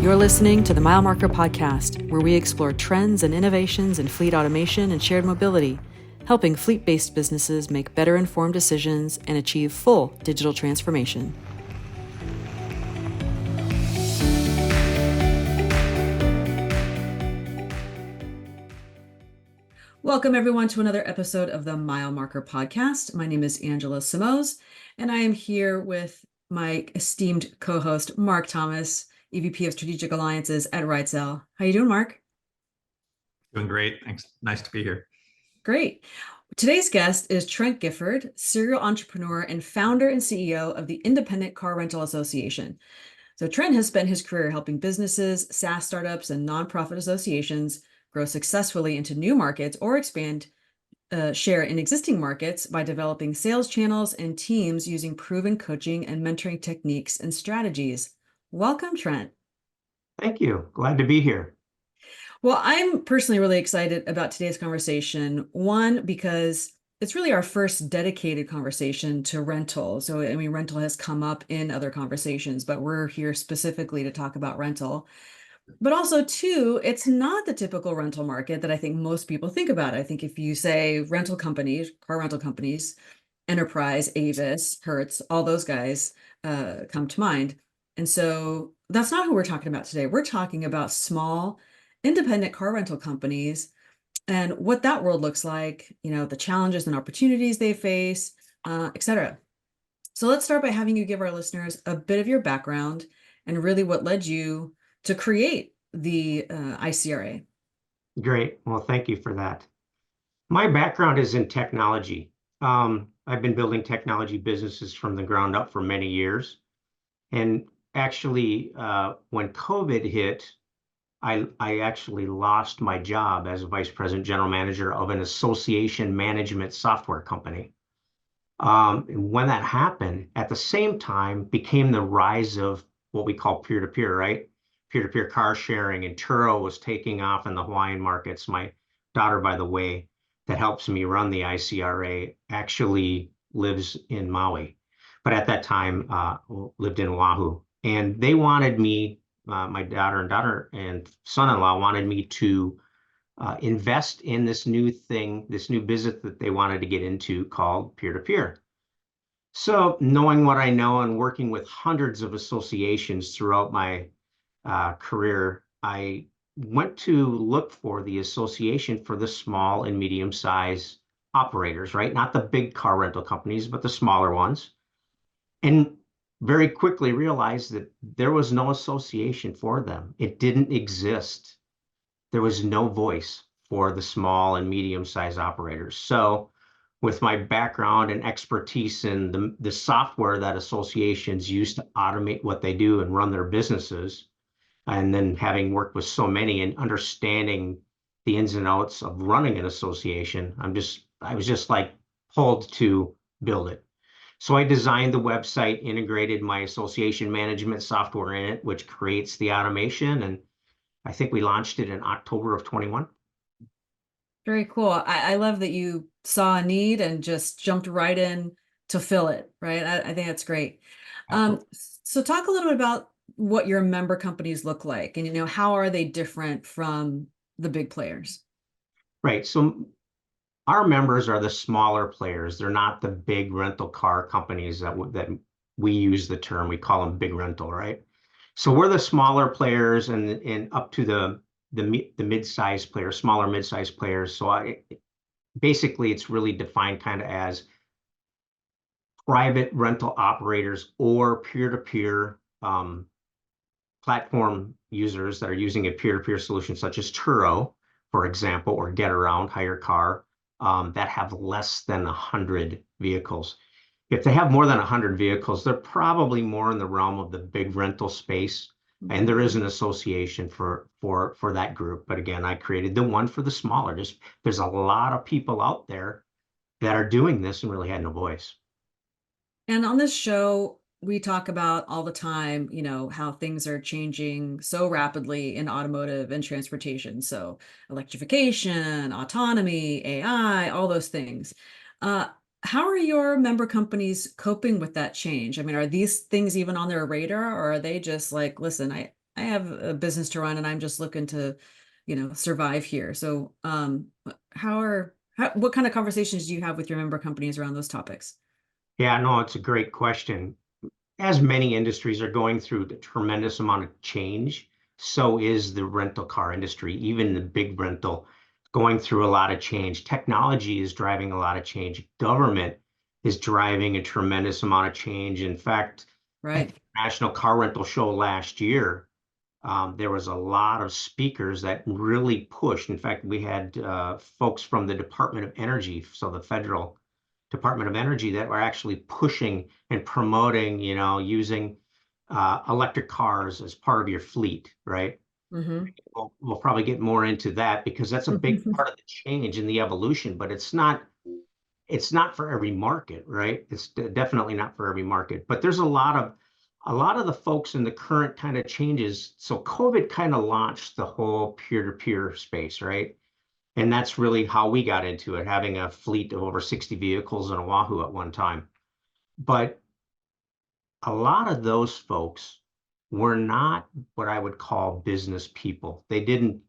You're listening to the Mile Marker Podcast, where we explore trends and innovations in fleet automation and shared mobility, helping fleet-based businesses make better informed decisions and achieve full digital transformation. Welcome, everyone, to another episode of the Mile Marker Podcast. My name is Angela Simoes, and I am here with my esteemed co-host, Mark Thomas, EVP of Strategic Alliances at RideSell. How you doing, Mark? Doing great. Thanks. Nice to be here. Great. Today's guest is Trent Gifford, serial entrepreneur and founder and CEO of the Independent Car Rental Association. So Trent has spent his career helping businesses, SaaS startups, and nonprofit associations grow successfully into new markets or expand share in existing markets by developing sales channels and teams using proven coaching and mentoring techniques and strategies. Welcome, Trent. Thank you. Glad to be here. Well, I'm personally really excited about today's conversation. One, because it's really our first dedicated conversation to rental. So, I mean, rental has come up in other conversations, but we're here specifically to talk about rental. But also, two, it's not the typical rental market that I think most people think about. I think if you say rental companies, car rental companies, Enterprise, Avis, Hertz, all those guys come to mind. And so that's not who we're talking about today. We're talking about small, independent car rental companies and what that world looks like, you know, the challenges and opportunities they face, et cetera. So let's start by having you give our listeners a bit of your background and really what led you to create the ICRA. Great. Well, thank you for that. My background is in technology. I've been building technology businesses from the ground up for many years. And actually, when COVID hit, I actually lost my job as a vice president general manager of an association management software company. And when that happened, at the same time became the rise of what we call peer-to-peer, right? Peer-to-peer car sharing, and Turo was taking off in the Hawaiian markets. My daughter, by the way, that helps me run the ICRA actually lives in Maui, but at that time lived in Oahu. And they wanted me, my daughter and son-in-law wanted me to invest in this new thing, this new business that they wanted to get into called peer-to-peer. So knowing what I know and working with hundreds of associations throughout my career, I went to look for the association for the small and medium-sized operators, right? Not the big car rental companies, but the smaller ones. And very quickly realized that there was no association for them. It didn't exist. There was no voice for the small and medium-sized operators. So with my background and expertise in the software that associations use to automate what they do and run their businesses, and then having worked with so many and understanding the ins and outs of running an association, I was just like pulled to build it. So I designed the website, integrated my association management software in it, which creates the automation. And I think we launched it in October of 21. Very cool. I love that you saw a need and just jumped right in to fill it, right? I think that's great. So talk a little bit about what your member companies look like and, you know, how are they different from the big players? Right. So our members are the smaller players. They're not the big rental car companies that we use the term. We call them big rental, right? So we're the smaller players and up to the mid-sized players, smaller mid-sized players. So basically it's really defined kind of as private rental operators or peer-to-peer platform users that are using a peer-to-peer solution such as Turo, for example, or Get Around, Hire Car, that have less than 100 vehicles. If they have more than 100 vehicles, they're probably more in the realm of the big rental space. And there is an association for that group. But again, I created the one for the smaller. There's a lot of people out there that are doing this and really had no voice. And on this show, we talk about all the time, you know, how things are changing so rapidly in automotive and transportation. So electrification, autonomy, AI, all those things. How are your member companies coping with that change? I mean, are these things even on their radar, or are they just like, listen, I I have a business to run and I'm just looking to, survive here. So, what kind of conversations do you have with your member companies around those topics? Yeah, no, it's a great question. As many industries are going through a tremendous amount of change, so is the rental car industry, even the big rental, going through a lot of change. Technology is driving a lot of change. Government is driving a tremendous amount of change. In fact, at Right. the National Car Rental Show last year, there was a lot of speakers that really pushed. In fact, we had folks from the Department of Energy, so the federal Department of Energy, that were actually pushing and promoting, using electric cars as part of your fleet, right? Mm-hmm. We'll probably get more into that because that's a big part of the change in the evolution, but it's not for every market, right? It's definitely not for every market, but there's a lot of the folks in the current kind of changes. So COVID kind of launched the whole peer-to-peer space, right? And that's really how we got into it, having a fleet of over 60 vehicles in Oahu at one time. But a lot of those folks were not what I would call business people. They didn't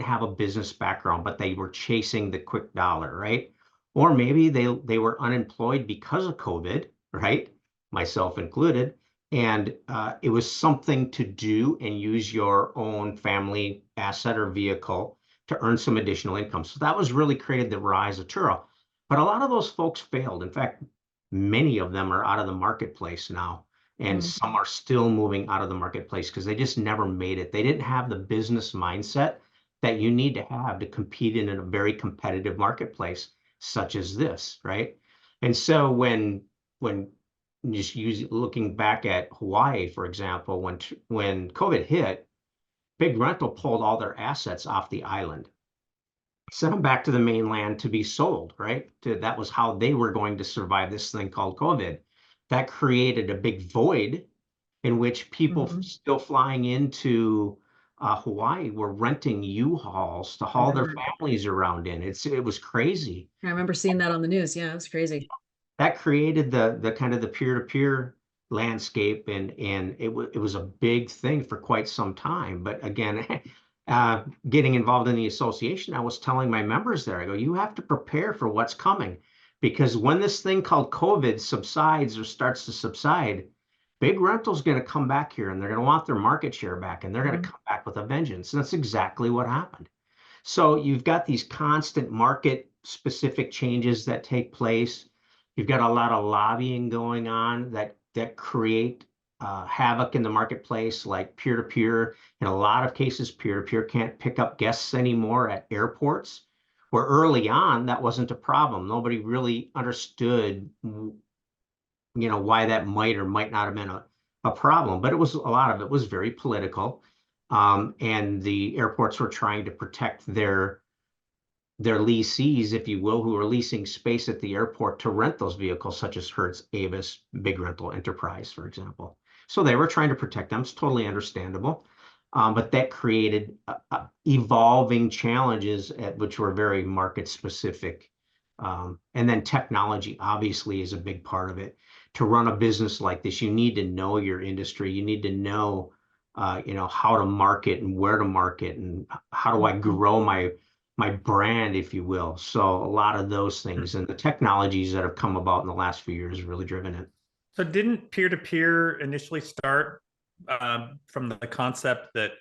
have a business background, but they were chasing the quick dollar, right? Or maybe they were unemployed because of COVID, right? Myself included. And it was something to do and use your own family asset or vehicle to earn some additional income. So that was really created the rise of Turo. But a lot of those folks failed. In fact, many of them are out of the marketplace now, and Mm-hmm. some are still moving out of the marketplace because they just never made it. They didn't have the business mindset that you need to have to compete in a very competitive marketplace such as this, right? And so when just looking back at Hawaii, for example, when COVID hit, Big Rental pulled all their assets off the island, sent them back to the mainland to be sold, right? That was how they were going to survive this thing called COVID. That created a big void in which people Mm-hmm. still flying into Hawaii were renting U-Hauls to I haul their remember. families around in. It was crazy. I remember seeing that on the news. Yeah, it was crazy. That created the kind of the peer-to-peer landscape, and it was a big thing for quite some time. But again, getting involved in the association, I was telling my members there, I go, you have to prepare for what's coming, because when this thing called COVID subsides or starts to subside, big rental's going to come back here and they're going to want their market share back, and they're going to Mhm. come back with a vengeance. And that's exactly what happened. So you've got these constant market specific changes that take place. You've got a lot of lobbying going on that create havoc in the marketplace, like peer to peer. In a lot of cases, peer to peer can't pick up guests anymore at airports, where early on that wasn't a problem. Nobody really understood, why that might or might not have been a problem. But a lot of it was very political. And the airports were trying to protect their lessees, if you will, who are leasing space at the airport to rent those vehicles, such as Hertz, Avis, Big Rental Enterprise, for example. So they were trying to protect them. It's totally understandable. But that created evolving challenges which were very market specific. And then technology obviously is a big part of it. To run a business like this, you need to know your industry. You need to know, how to market and where to market, and how do I Mhm. grow my brand, if you will. So a lot of those things and the technologies that have come about in the last few years really driven it. So didn't peer-to-peer initially start from the concept that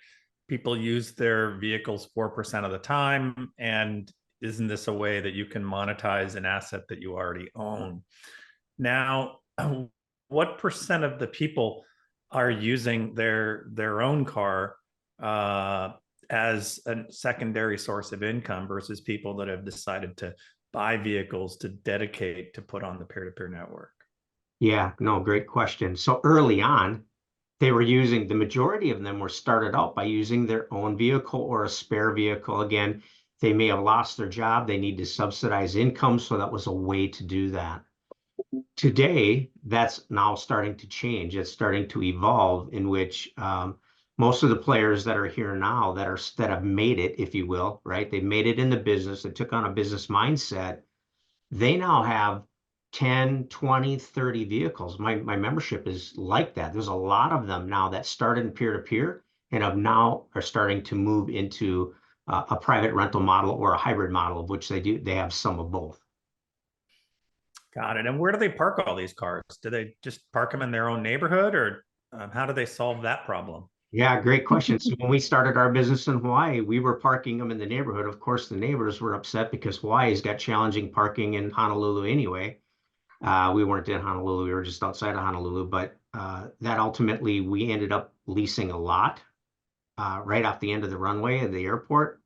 people use their vehicles 4% of the time? And isn't this a way that you can monetize an asset that you already own? Now, what percent of the people are using their own car as a secondary source of income versus people that have decided to buy vehicles to dedicate to put on the peer-to-peer network? Yeah, no, great question. So early on, the majority of them were started out by using their own vehicle or a spare vehicle. Again, they may have lost their job. They need to subsidize income. So that was a way to do that. Today, that's now starting to change. It's starting to evolve, in which most of the players that are here now that have made it, if you will, right? They've made it in the business. They took on a business mindset. They now have 10, 20, 30 vehicles. My membership is like that. There's a lot of them now that started in peer to peer, and of now are starting to move into a private rental model or a hybrid model, of which they have some of both. Got it. And where do they park all these cars? Do they just park them in their own neighborhood, or how do they solve that problem? Yeah, great question. So when we started our business in Hawaii, we were parking them in the neighborhood. Of course, the neighbors were upset because Hawaii's got challenging parking in Honolulu anyway. We weren't in Honolulu, we were just outside of Honolulu, but that ultimately we ended up leasing a lot right off the end of the runway of the airport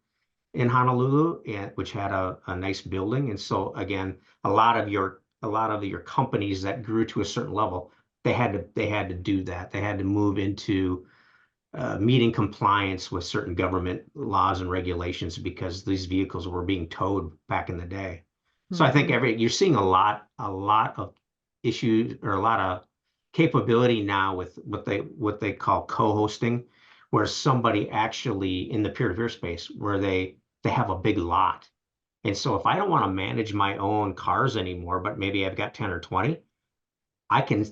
in Honolulu, which had a nice building. And so again, a lot of your companies that grew to a certain level, they had to do that. They had to move into meeting compliance with certain government laws and regulations because these vehicles were being towed back in the day. So I think you're seeing a lot of issues or a lot of capability now with what they call co-hosting, where somebody actually in the peer-to-peer space where they have a big lot. And so if I don't want to manage my own cars anymore, but maybe I've got 10 or 20, I can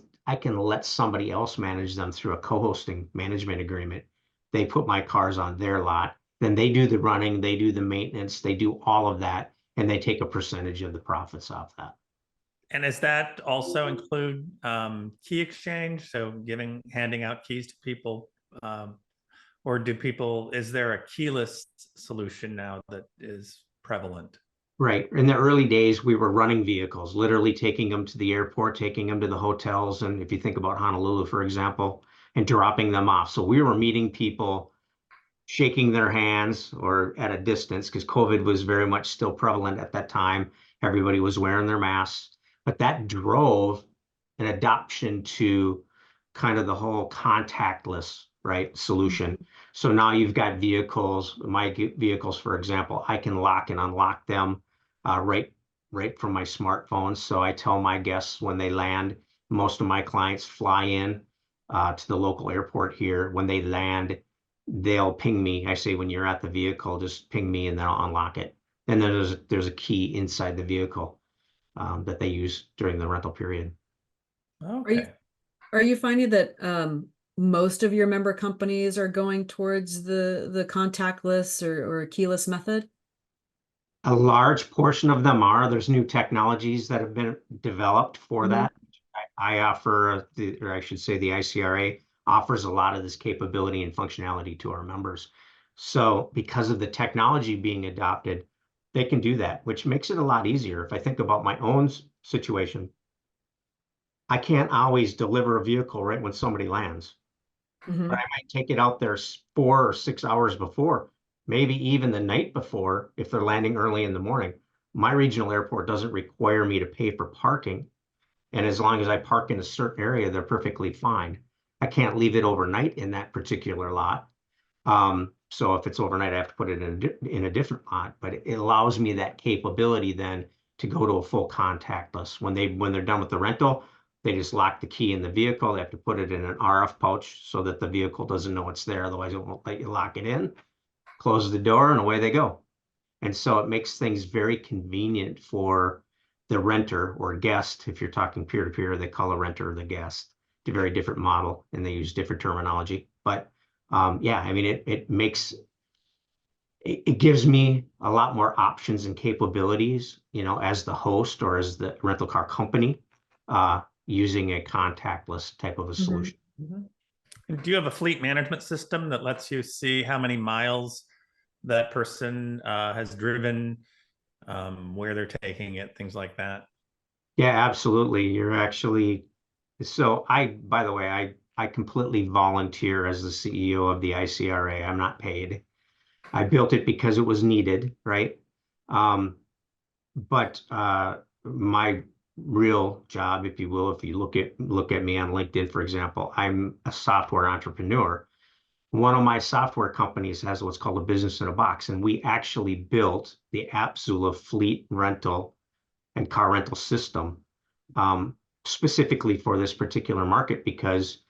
let somebody else manage them through a co-hosting management agreement. They put my cars on their lot, then they do the running, they do the maintenance, they do all of that, and they take a percentage of the profits off that. And does that also include key exchange? So handing out keys to people, or is there a keyless solution now that is prevalent? Right. In the early days, we were running vehicles, literally taking them to the airport, taking them to the hotels. And if you think about Honolulu, for example, and dropping them off. So we were meeting people, shaking their hands or at a distance because COVID was very much still prevalent at that time. Everybody was wearing their masks, but that drove an adoption to kind of the whole contactless, right, solution. So now you've got vehicles, my vehicles, for example, I can lock and unlock them right from my smartphone. So I tell my guests when they land, most of my clients fly in to the local airport here. When they land, they'll ping me. I say, when you're at the vehicle, just ping me and then I'll unlock it. And then there's a key inside the vehicle that they use during the rental period. Okay. Are you finding that most of your member companies are going towards the contactless or keyless method? A large portion of them are. There's new technologies that have been developed for that. I offer, or I should say the ICRA offers a lot of this capability and functionality to our members. So because of the technology being adopted, they can do that, which makes it a lot easier. If I think about my own situation, I can't always deliver a vehicle right when somebody lands, but I might take it out there 4 or 6 hours before, maybe even the night before if they're landing early in the morning. My regional airport doesn't require me to pay for parking. And as long as I park in a certain area, they're perfectly fine. I can't leave it overnight in that particular lot. So if it's overnight, I have to put it in a different lot, but it allows me that capability then to go to a full contactless. When they're done with the rental, they just lock the key in the vehicle. They have to put it in an RF pouch so that the vehicle doesn't know it's there. Otherwise, it won't let you lock it in. Close the door and away they go. And so it makes things very convenient for the renter or guest. If you're talking peer-to-peer, they call a renter the guest. It's a very different model and they use different terminology. But yeah, I mean, it gives me a lot more options and capabilities, as the host or as the rental car company, using a contactless type of a solution. And do you have a fleet management system that lets you see how many miles that person has driven, where they're taking it, things like that? Yeah, absolutely. By the way, I completely volunteer as the CEO of the ICRA. I'm not paid. I built it because it was needed, right? But my real job, if you will, if you look at me on LinkedIn, for example, I'm a software entrepreneur. One of my software companies has what's called a business in a box, and we actually built the Apsula fleet rental and car rental system specifically for this particular market because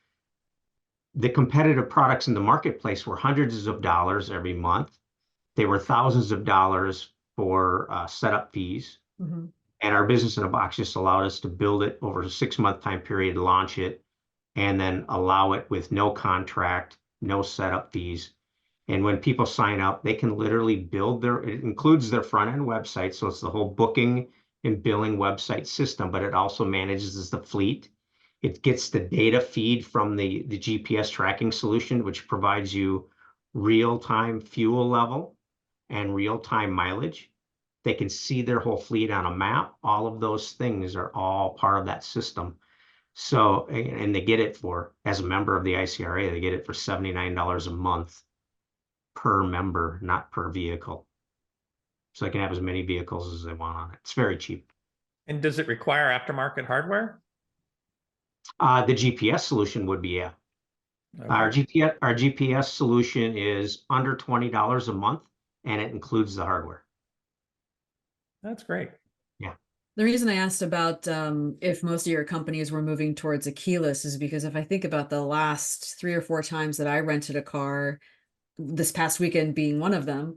the competitive products in the marketplace were hundreds of dollars every month. They were thousands of dollars for setup fees. And our business in a box just allowed us to build it over a 6-month time period, launch it, and then allow it with no contract no setup fees. And when people sign up, they can literally build it includes their front end website. So it's the whole booking and billing website system, but it also manages the fleet. It gets the data feed from the GPS tracking solution, which provides you real-time fuel level and real-time mileage. They can see their whole fleet on a map. All of those things are all part of that system. So, and they get it for, as a member of the ICRA, they get it for $79 a month per member, not per vehicle. So they can have as many vehicles as they want on it. It's very cheap. And does it require aftermarket hardware? The GPS solution would be, yeah. Okay. Our GPS solution is under $20 a month, and it includes the hardware. That's great. Yeah. The reason I asked about if most of your companies were moving towards a keyless is because if I think about the last 3 or 4 times that I rented a car, this past weekend being one of them,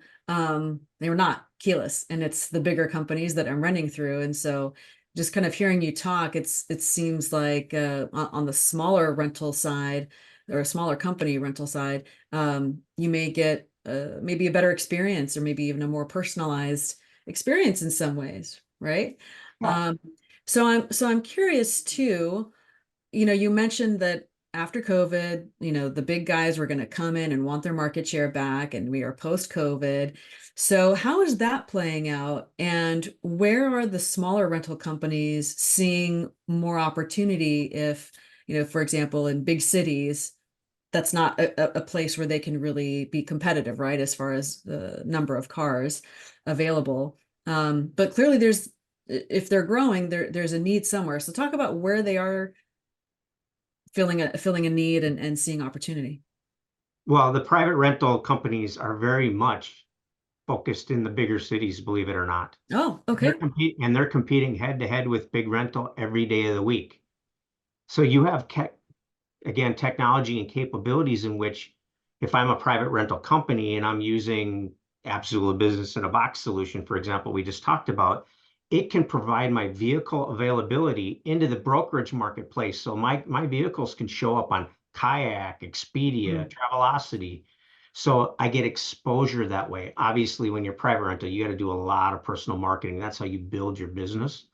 they were not keyless, and it's the bigger companies that I'm renting through. And so just kind of hearing you talk, it seems like on the smaller rental side or a smaller company rental side, you may get maybe a better experience or maybe even a more personalized experience in some ways, right? Yeah. So I'm curious too. You mentioned that after COVID, the big guys were going to come in and want their market share back, and we are post-COVID. So how is that playing out? And where are the smaller rental companies seeing more opportunity if, for example, in big cities, that's not a place where they can really be competitive, right? As far as the number of cars available. But clearly if they're growing, there's a need somewhere. So talk about where they are filling a need and seeing opportunity. Well, the private rental companies are very much focused in the bigger cities, believe it or not. Oh, They're okay. they're competing head to head with big rental every day of the week. So you have again, technology and capabilities in which if I'm a private rental company and I'm using Absolute Business in a Box solution, for example, we just talked about, it can provide my vehicle availability into the brokerage marketplace. So my vehicles can show up on Kayak, Expedia, Mm. Travelocity. So I get exposure that way. Obviously, when you're private rental, you got to do a lot of personal marketing. That's how you build your business.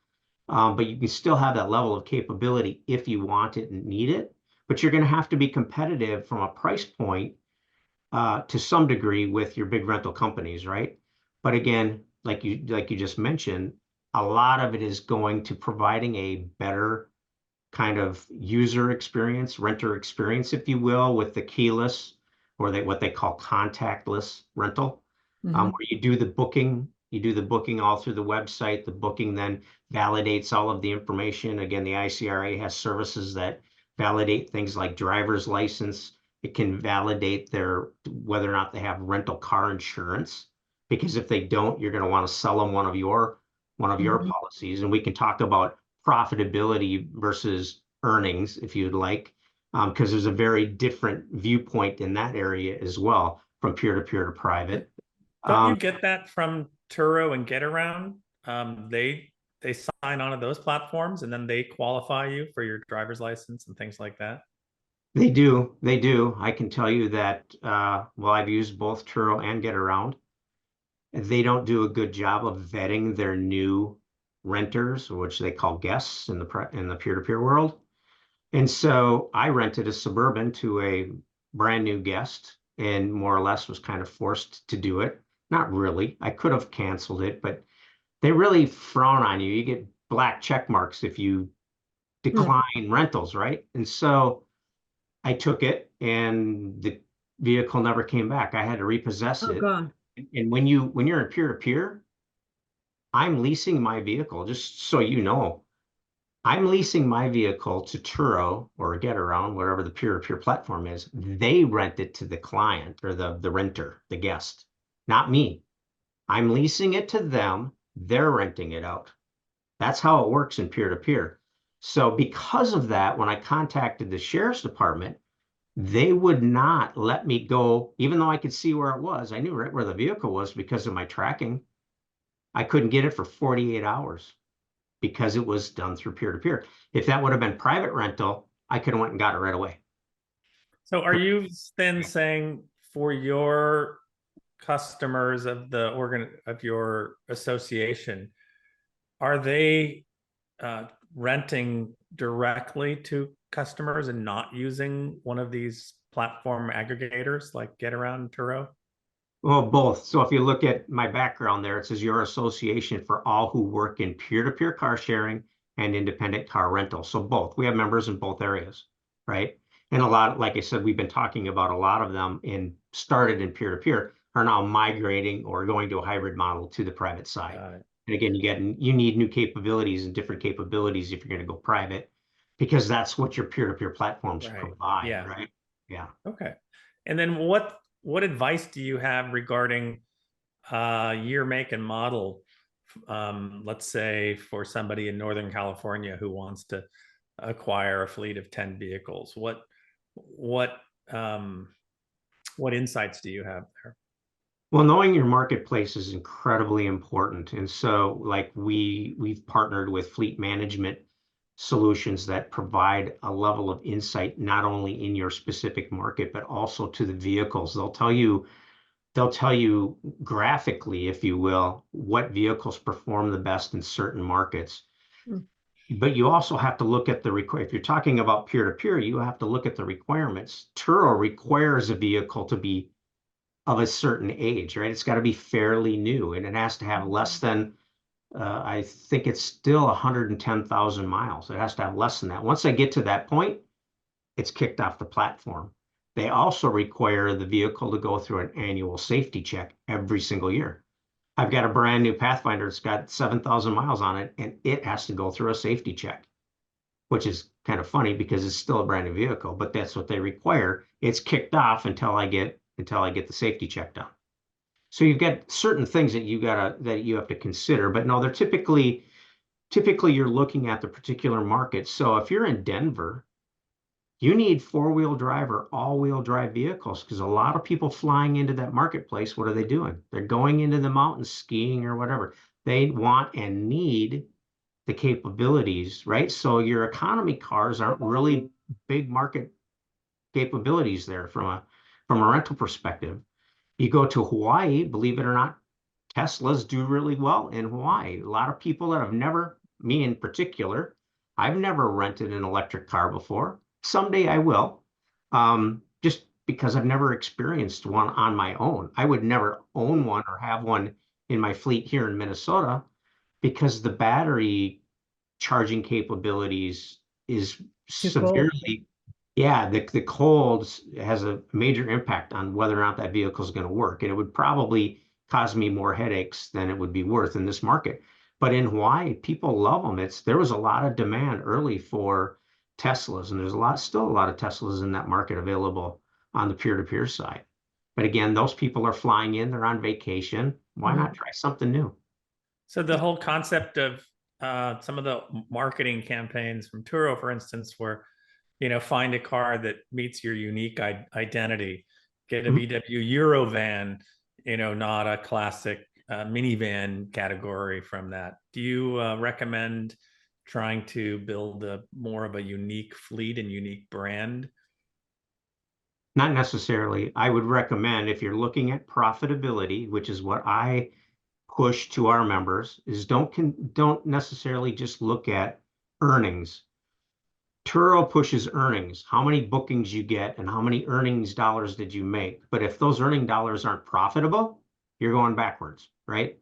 But you can still have that level of capability if you want it and need it. But you're going to have to be competitive from a price point to some degree with your big rental companies, right? But again, like you just mentioned, a lot of it is going to providing a better kind of user experience, renter experience, if you will, with the keyless or what they call contactless rental, Hmm. where you do the booking all through the website. The booking then validates all of the information. Again, the ICRA has services that validate things like driver's license. It can validate whether or not they have rental car insurance, because if they don't, you're going to want to sell them one of your Hmm. policies, and we can talk about profitability versus earnings, if you'd like, because there's a very different viewpoint in that area as well, from peer-to-peer to private. Don't you get that from Turo and Getaround? They sign on to those platforms and then they qualify you for your driver's license and things like that. They do. I can tell you that, well, I've used both Turo and Getaround. They don't do a good job of vetting their new renters, which they call guests in the peer-to-peer world. And so I rented a Suburban to a brand new guest and more or less was kind of forced to do it. Not really. I could have canceled it, but they really frown on you. You get black check marks if you Mm. decline rentals, right? And so I took it and the vehicle never came back. I had to repossess Oh it. God. And when you're in peer-to-peer, I'm leasing my vehicle, just so you know. I'm leasing my vehicle to Turo or Getaround, whatever the peer-to-peer platform is. They rent it to the client or the renter, the guest, not me. I'm leasing it to them. They're renting it out. That's how it works in peer-to-peer. So because of that, when I contacted the sheriff's department, they would not let me go, even though I could see where it was. I knew right where the vehicle was because of my tracking. I couldn't get it for 48 hours because it was done through peer-to-peer. If that would have been private rental, I could have went and got it right away. So are you then saying for your customers of the of your association, are they renting directly to customers and not using one of these platform aggregators like Get Around Turo? Well, both. So if you look at my background there, it says your association for all who work in peer-to-peer car sharing and independent car rental. So both. We have members in both areas, right? And a lot, like I said, we've been talking about a lot of them started in peer-to-peer are now migrating or going to a hybrid model to the private side. And again, you need new capabilities and different capabilities if you're going to go private, because that's what your peer-to-peer platforms provide, Yeah. right? Yeah. Okay. And then what advice do you have regarding year, make, and model? Let's say for somebody in Northern California who wants to acquire a fleet of 10 vehicles, what insights do you have there? Well, knowing your marketplace is incredibly important. And so like we've partnered with fleet management solutions that provide a level of insight not only in your specific market, but also to the vehicles. They'll tell you graphically, if you will, what vehicles perform the best in certain markets. But you also have to look at if you're talking about peer-to-peer, you have to look at the requirements. Turo requires a vehicle to be of a certain age, right? It's got to be fairly new, and it has to have less than, I think it's still 110,000 miles. It has to have less than that. Once I get to that point, it's kicked off the platform. They also require the vehicle to go through an annual safety check every single year. I've got a brand new Pathfinder. It's got 7,000 miles on it, and it has to go through a safety check, which is kind of funny because it's still a brand new vehicle, but that's what they require. It's kicked off until I get the safety check done. So you've got certain things that you have to consider, but no, they're typically you're looking at the particular market. So if you're in Denver, you need four-wheel drive or all-wheel drive vehicles, because a lot of people flying into that marketplace, what are they doing? They're going into the mountains, skiing or whatever. They want and need the capabilities, right? So your economy cars aren't really big market capabilities there from a rental perspective. You go to Hawaii, believe it or not, Teslas do really well in Hawaii. A lot of people that have never, me in particular, I've never rented an electric car before. Someday I will, just because I've never experienced one on my own. I would never own one or have one in my fleet here in Minnesota because the battery charging capabilities is severely, yeah, the cold has a major impact on whether or not that vehicle is going to work. And it would probably cause me more headaches than it would be worth in this market. But in Hawaii, people love them. There was a lot of demand early for Teslas, and there's still a lot of Teslas in that market available on the peer-to-peer side. But again, those people are flying in, they're on vacation. Why not try something new? So the whole concept of some of the marketing campaigns from Turo, for instance, where find a car that meets your unique identity, get a VW Eurovan, not a classic minivan category from that. Do you recommend trying to build more of a unique fleet and unique brand? Not necessarily. I would recommend, if you're looking at profitability, which is what I push to our members, is don't necessarily just look at earnings. Turo pushes earnings, how many bookings you get and how many earnings dollars did you make. But if those earning dollars aren't profitable, you're going backwards, right?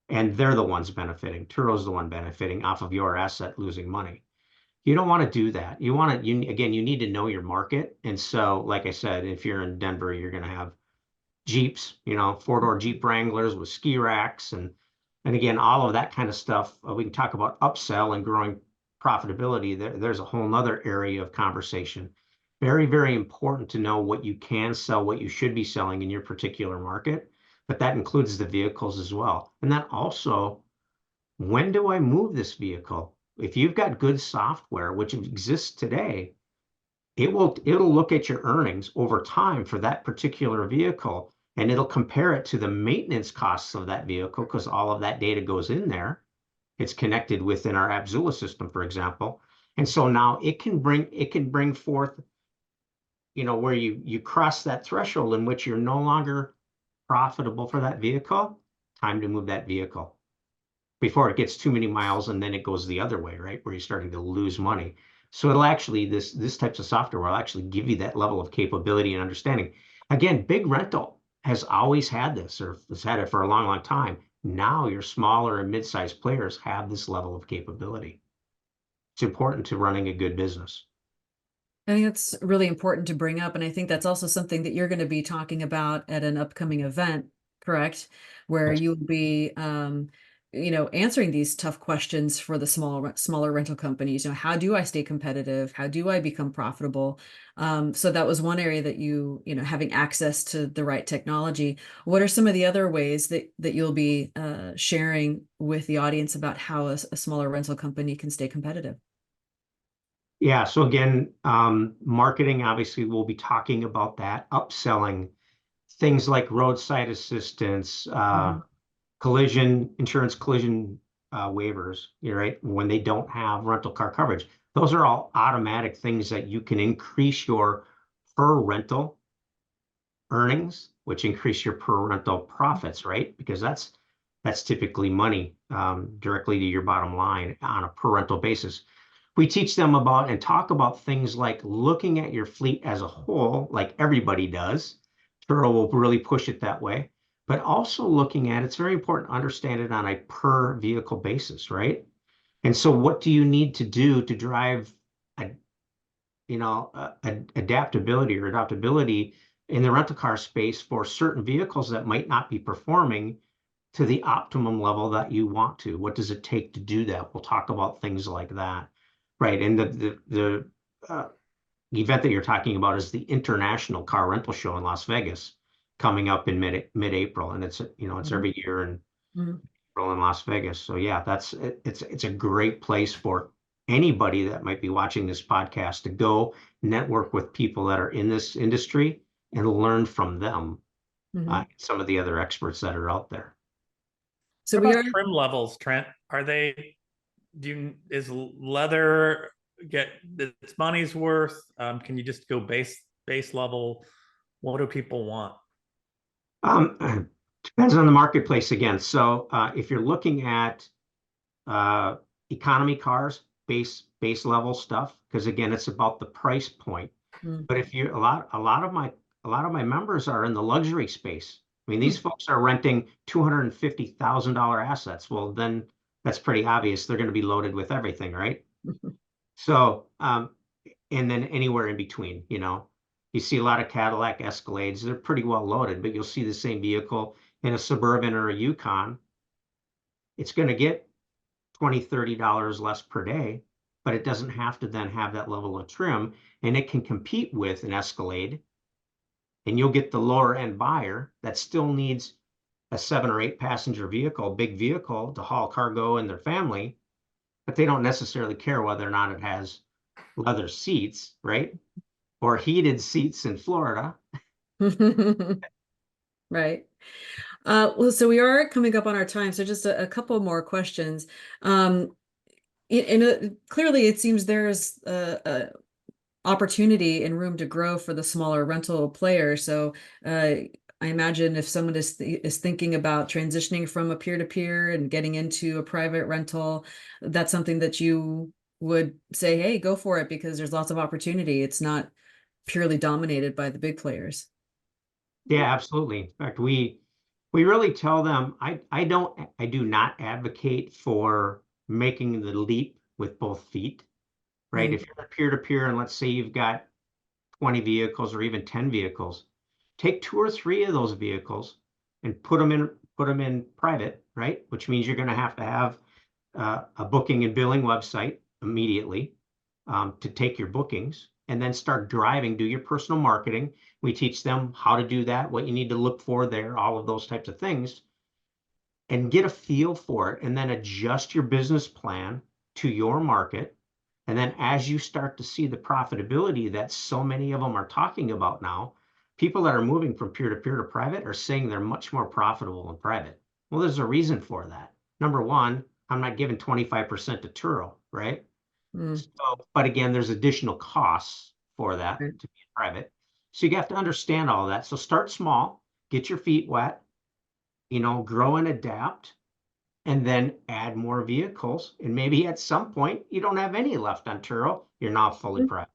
And they're the ones benefiting. Turo's the one benefiting off of your asset losing money. You don't want to do that. Again, you need to know your market. And so, like I said, if you're in Denver, you're going to have Jeeps, four-door Jeep Wranglers with ski racks and again, all of that kind of stuff. We can talk about upsell and growing profitability. There's a whole nother area of conversation. Very, very important to know what you can sell, what you should be selling in your particular market, but that includes the vehicles as well. And then also, when do I move this vehicle? If you've got good software, which exists today, it'll look at your earnings over time for that particular vehicle, and it'll compare it to the maintenance costs of that vehicle, because all of that data goes in there. It's connected within our Abzula system, for example. And so now it can bring forth where you cross that threshold in which you're no longer profitable for that vehicle, time to move that vehicle before it gets too many miles and then it goes the other way, right? Where you're starting to lose money. So it'll actually, this types of software will actually give you that level of capability and understanding. Again, big rental has always had this, or has had it for a long, long time. Now your smaller and mid-sized players have this level of capability. It's important to running a good business. I think that's really important to bring up. And I think that's also something that you're going to be talking about at an upcoming event, correct? Where That's you'll be, answering these tough questions for the smaller rental companies. How do I stay competitive? How do I become profitable? So that was one area that having access to the right technology. What are some of the other ways that you'll be sharing with the audience about how a smaller rental company can stay competitive? Yeah, so again, marketing, obviously, we'll be talking about that, upselling things like roadside assistance, Mhm. insurance collision waivers, right? When they don't have rental car coverage. Those are all automatic things that you can increase your per rental earnings, which increase your per rental profits, right? Because that's typically money directly to your bottom line on a per rental basis. We teach them about and talk about things like looking at your fleet as a whole, like everybody does. Turo will really push it that way, but also looking at it's very important to understand it on a per vehicle basis, right? And so, what do you need to do to drive a adaptability or adaptability in the rental car space for certain vehicles that might not be performing to the optimum level that you want to? What does it take to do that? We'll talk about things like that, right? And the event that you're talking about is the International Car Rental Show in Las Vegas coming up in mid-April, and it's Mhm. every year in Mhm. April in Las Vegas. So yeah, it's a great place for anybody that might be watching this podcast to go network with people that are in this industry and learn from them, Mhm. some of the other experts that are out there. So What we are. about trim levels, Trent? Is leather get its money's worth? Can you just go base level? What do people want? Depends on the marketplace again. So if you're looking at uh, economy cars, base level stuff, because again, it's about the price point. Mm. But if you a lot of my members are in the luxury space. I mean, these folks are renting $250,000 assets. Well, then that's pretty obvious. They're going to be loaded with everything, right? So, and then anywhere in between, you see a lot of Cadillac Escalades. They're pretty well loaded, but you'll see the same vehicle in a Suburban or a Yukon. It's going to get $20, $30 less per day, but it doesn't have to then have that level of trim, and it can compete with an Escalade, and you'll get the lower end buyer that still needs a 7 or 8 passenger vehicle, big vehicle to haul cargo and their family, but they don't necessarily care whether or not it has leather seats, right? Or heated seats in Florida. Right. Well, so we are coming up on our time, so just a couple more questions. Um, clearly, it seems there's a opportunity and room to grow for the smaller rental players. So, I imagine if someone is thinking about transitioning from a peer-to-peer and getting into a private rental, that's something that you would say, "Hey, go for it," because there's lots of opportunity. It's not purely dominated by the big players. Yeah, absolutely. In fact, we really tell them I do not advocate for making the leap with both feet, right? Mm. If you're peer to peer and let's say you've got 20 vehicles or even 10 vehicles, take 2 or 3 of those vehicles and put them in private, right? Which means you're going to have a booking and billing website immediately to take your bookings and then start driving, do your personal marketing. We teach them how to do that, what you need to look for there, all of those types of things, and get a feel for it, and then adjust your business plan to your market. And then as you start to see the profitability that so many of them are talking about now, people that are moving from peer to peer to private are saying they're much more profitable in private. Well, there's a reason for that. Number one, I'm not giving 25% to Turo, right? Mm. So, but again, there's additional costs for that Right. to be private. So you have to understand all that. So start small, get your feet wet, grow and adapt, and then add more vehicles. And maybe at some point you don't have any left on Turo. You're now fully prepped,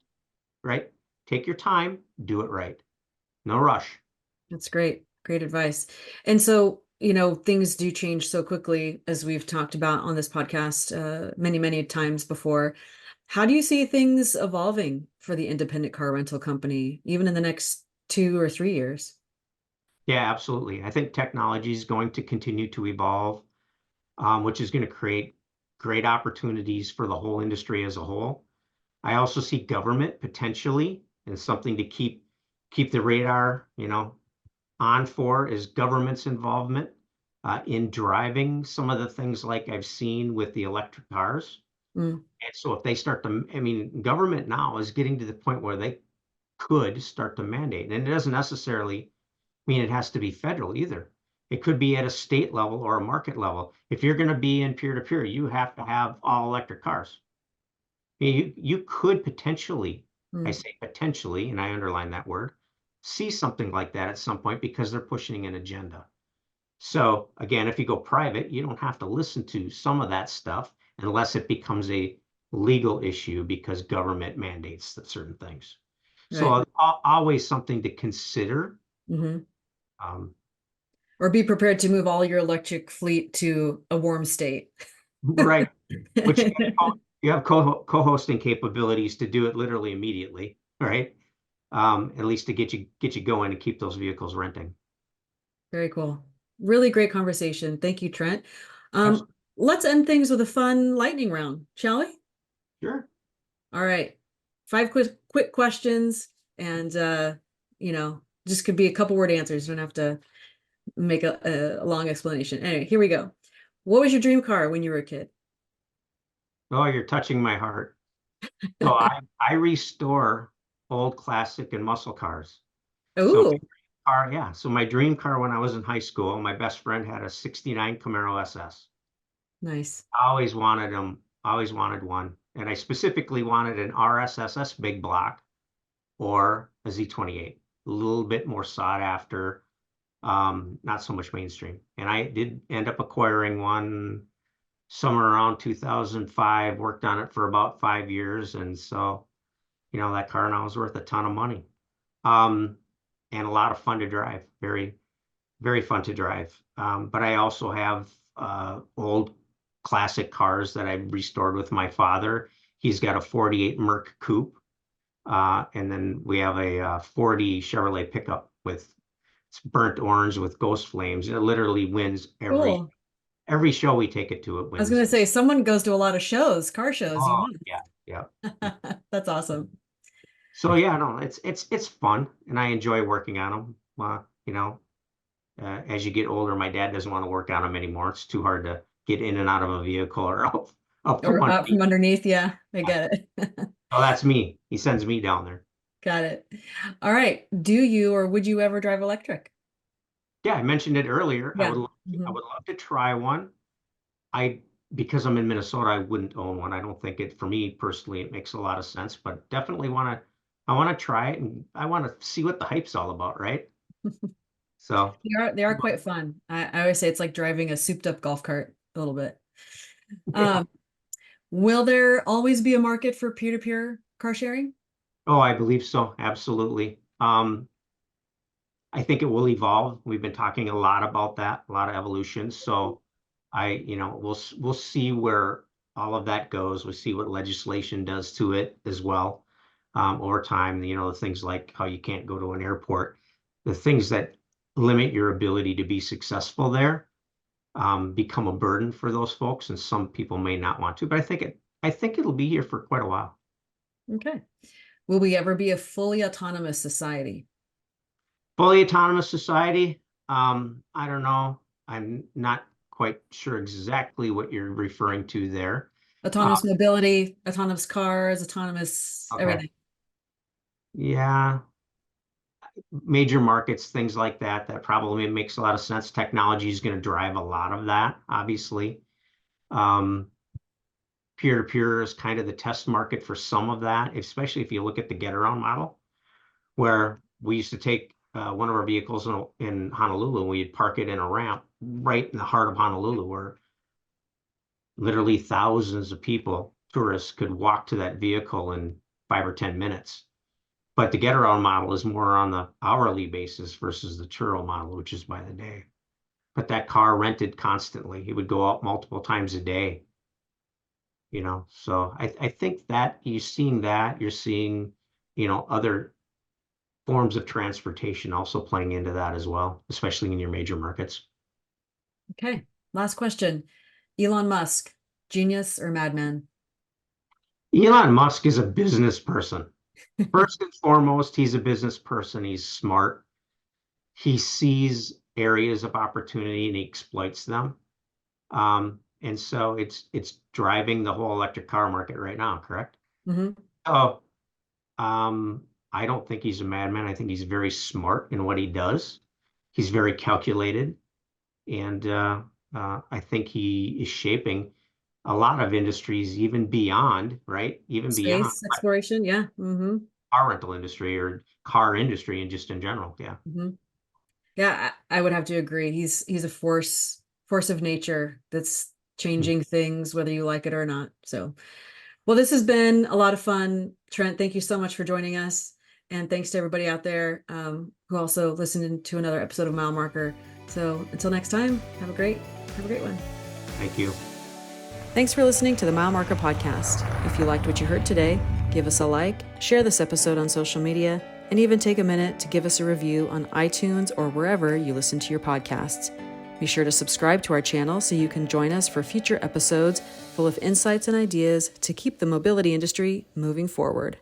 right? Take your time, do it right. No rush. That's great. Great advice. And so, things do change so quickly, as we've talked about on this podcast many, many times before. How do you see things evolving for the independent car rental company, even in the next 2 or 3 years? Yeah, absolutely. I think technology is going to continue to evolve, which is going to create great opportunities for the whole industry as a whole. I also see government potentially as something to keep the radar, on for is government's involvement in driving some of the things like I've seen with the electric cars. Mm, And so if they start to, I mean, government now is getting to the point where they could start to mandate, and it doesn't necessarily mean it has to be federal either. It could be at a state level or a market level. If you're going to be in peer-to-peer, you have to have all electric cars. You could potentially, I mm, say potentially, and I underline that word, see something like that at some point because they're pushing an agenda. So again, if you go private, you don't have to listen to some of that stuff unless it becomes a legal issue because government mandates that certain things. right. So always something to consider. Hmm. Um, Or be prepared to move all your electric fleet to a warm state. right. Which you have co-hosting capabilities to do it literally immediately, right? At least to get you going and keep those vehicles renting. Very cool. Really great conversation. Thank you, Trent. Absolutely. Let's end things with a fun lightning round, shall we? Sure. All right. 5 quick questions, and just could be a couple word answers. You don't have to make a long explanation. Anyway, here we go. What was your dream car when you were a kid? Oh, you're touching my heart. So I restore old classic and muscle cars. So my Oh, dream car, yeah. So my dream car when I was in high school, my best friend had a '69 Camaro SS. nice. I always wanted them, always wanted one. And I specifically wanted an RSSS big block or a Z28, a little bit more sought after, not so much mainstream. And I did end up acquiring one somewhere around 2005, worked on it for about 5 years. And so, that car now is worth a ton of money. Um, and a lot of fun to drive. Very, very fun to drive. But I also have old classic cars that I restored with my father. He's got a '48 Merc Coupe. And then we have a '40 Chevrolet pickup with it's burnt orange with ghost flames. It literally wins Cool. every show we take it to, it I was gonna wins. say someone goes to a lot of shows, car shows. You Oh, won. yeah, yeah. That's awesome. So yeah, no, it's fun, and I enjoy working on them. As you get older, my dad doesn't want to work on them anymore. It's too hard to get in and out of a vehicle or up from Or underneath. from underneath. Yeah, I get it. Oh, that's me. He sends me down there. Got it. All right. Do you or would you ever drive electric? Yeah, I mentioned it earlier. I Yeah. would love I Mhm. would love to try one. I Because I'm in Minnesota, I wouldn't own one. I don't think it for me personally it makes a lot of sense, but definitely I want to try it and I want to see what the hype's all about, right? So They are quite fun. I always say it's like driving a souped up golf cart a little bit. yeah. Um, will there always be a market for peer-to-peer car sharing? Oh, I believe so. Absolutely. I think it will evolve. We've been talking a lot about that, a lot of evolution. So we'll see where all of that goes. We'll see what legislation does to it as well over time. The things like how you can't go to an airport, the things that limit your ability to be successful there become a burden for those folks, and some people may not want to. But I think it'll be here for quite a while. Okay. Will we ever be a fully autonomous society? Fully autonomous society. I don't know. I'm not quite sure exactly what you're referring to there. Uh, Autonomous mobility, autonomous cars, autonomous okay. everything. Yeah. Major markets, things like that, that probably makes a lot of sense. Technology is going to drive a lot of that, obviously. Um, Peer-to-peer is kind of the test market for some of that, especially if you look at the get around model, where We used to take one of our vehicles in Honolulu, and we'd park it in a ramp right in the heart of Honolulu, where literally thousands of people, tourists, could walk to that vehicle in 5 or 10 minutes. But the get around model is more on the hourly basis versus the churro model, which is by the day. But that car rented constantly. It would go out multiple times a day. So I think that you're seeing, other forms of transportation also playing into that as well, especially in your major markets. Okay, last question. Elon Musk, genius or madman? Elon Musk is a business person. First and foremost, he's a business person. He's smart. He sees areas of opportunity and he exploits them. And so it's driving the whole electric car market right now, correct? Hmm. Oh, I don't think he's a madman. I think he's very smart in what he does. He's very calculated, and I think he is shaping a lot of industries, even beyond, right? Even beyond Space exploration, yeah. Hmm. car rental industry or car industry and just in general. Yeah. Hmm. Yeah, I would have to agree. He's a force of nature that's changing things, whether you like it or not. So, well, this has been a lot of fun. Trent, thank you so much for joining us. And thanks to everybody out there who also listened to another episode of Mile Marker. So until next time, have a great one. Thank you. Thanks for listening to the Mile Marker podcast. If you liked what you heard today, give us a like, share this episode on social media, and even take a minute to give us a review on iTunes or wherever you listen to your podcasts. Be sure to subscribe to our channel so you can join us for future episodes full of insights and ideas to keep the mobility industry moving forward.